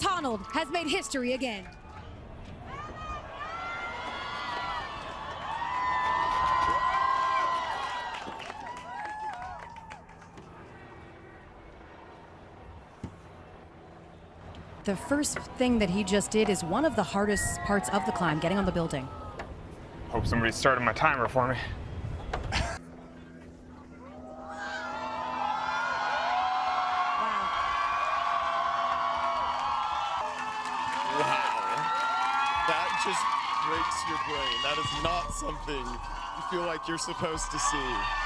Honnold has made history again. The first thing that he just did is one of the hardest parts of the climb, getting on the building. Hope somebody started my timer for me. Wow. That just breaks your brain. That is not something you feel like you're supposed to see.